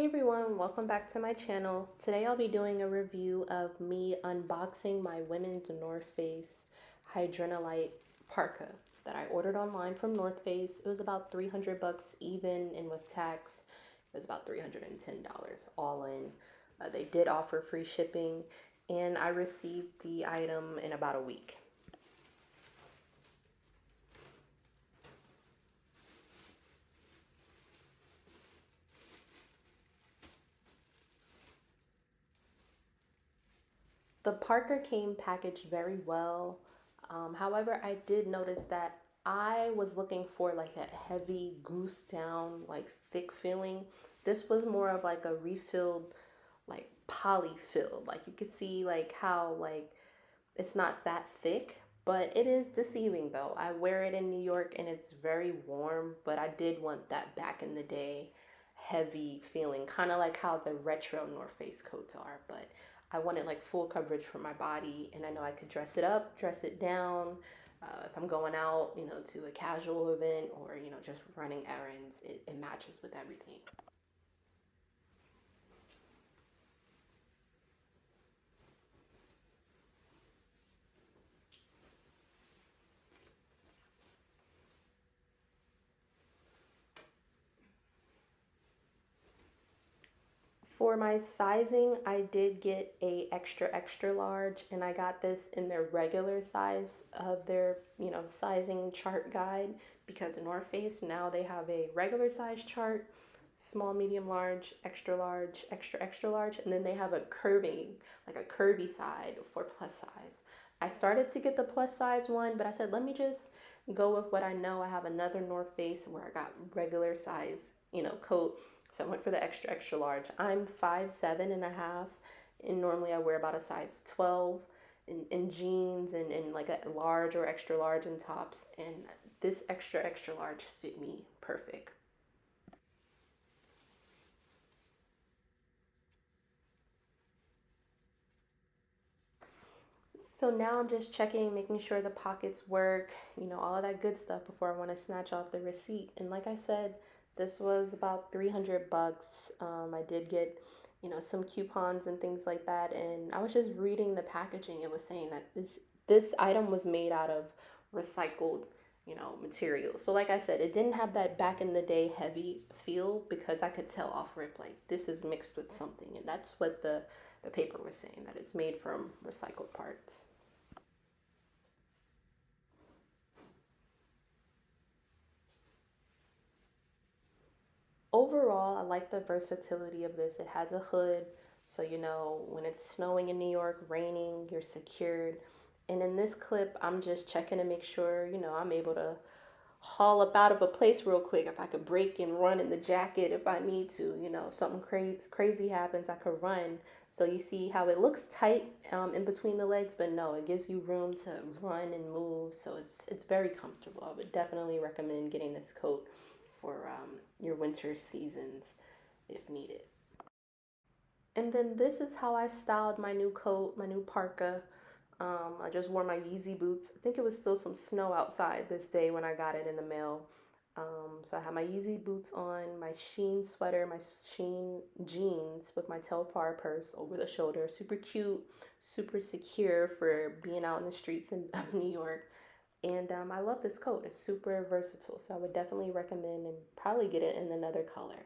everyone, welcome back to my channel. Today I'll be doing a review of me unboxing my women's North Face Hydrenalite Parka that I ordered online from North Face. It was about 300 bucks even, and with tax it was about $310 all in. They did offer free shipping, and I received the item in about a week. The Parker came packaged very well. However, I did notice that I was looking for like that heavy goose down, like thick feeling. This was more of like a refilled, like poly filled. Like you could see like how like it's not that thick, but it is deceiving though. I wear it in New York and it's very warm, but I did want that back in the day heavy feeling, kind of like how the retro North Face coats are, but I wanted like full coverage for my body, and I know I could dress it up, dress it down. If I'm going out, to a casual event or, just running errands, it matches with everything. For my sizing, I did get a extra extra large, and I got this in their regular size of their, sizing chart guide, because in North Face now they have a regular size chart, small, medium, large, extra extra large, and then they have a curving, like a curvy side for plus size. I started to get the plus size one, but I said, let me just go with what I know. I have another North Face where I got regular size, coat, so I went for the extra extra large. I'm 5'7.5", and normally I wear about a size 12 in jeans and like a large or extra large in tops. And this extra extra large fit me perfect. So now I'm just checking, making sure the pockets work, all of that good stuff before I want to snatch off the receipt. And like I said, this was about 300 bucks. I did get, some coupons and things like that. And I was just reading the packaging. It was saying that this item was made out of recycled, materials. So like I said, it didn't have that back in the day heavy feel, because I could tell off rip like this is mixed with something. And that's what the paper was saying, that it's made from recycled parts. Overall, I like the versatility of this. It has a hood, so when it's snowing in New York, raining, you're secured. And in this clip, I'm just checking to make sure, I'm able to haul up out of a place real quick. If I could break and run in the jacket if I need to, if something crazy happens, I could run. So you see how it looks tight in between the legs, but no, it gives you room to run and move. So it's very comfortable. I would definitely recommend getting this coat for your winter seasons if needed. And then this is how I styled my new coat, my new parka. I just wore my Yeezy boots. I think it was still some snow outside this day when I got it in the mail. So I had my Yeezy boots on, my Sheen sweater, my Sheen jeans with my Telfar purse over the shoulder. Super cute, super secure for being out in the streets of New York. And I love this coat. It's super versatile. So I would definitely recommend and probably get it in another color.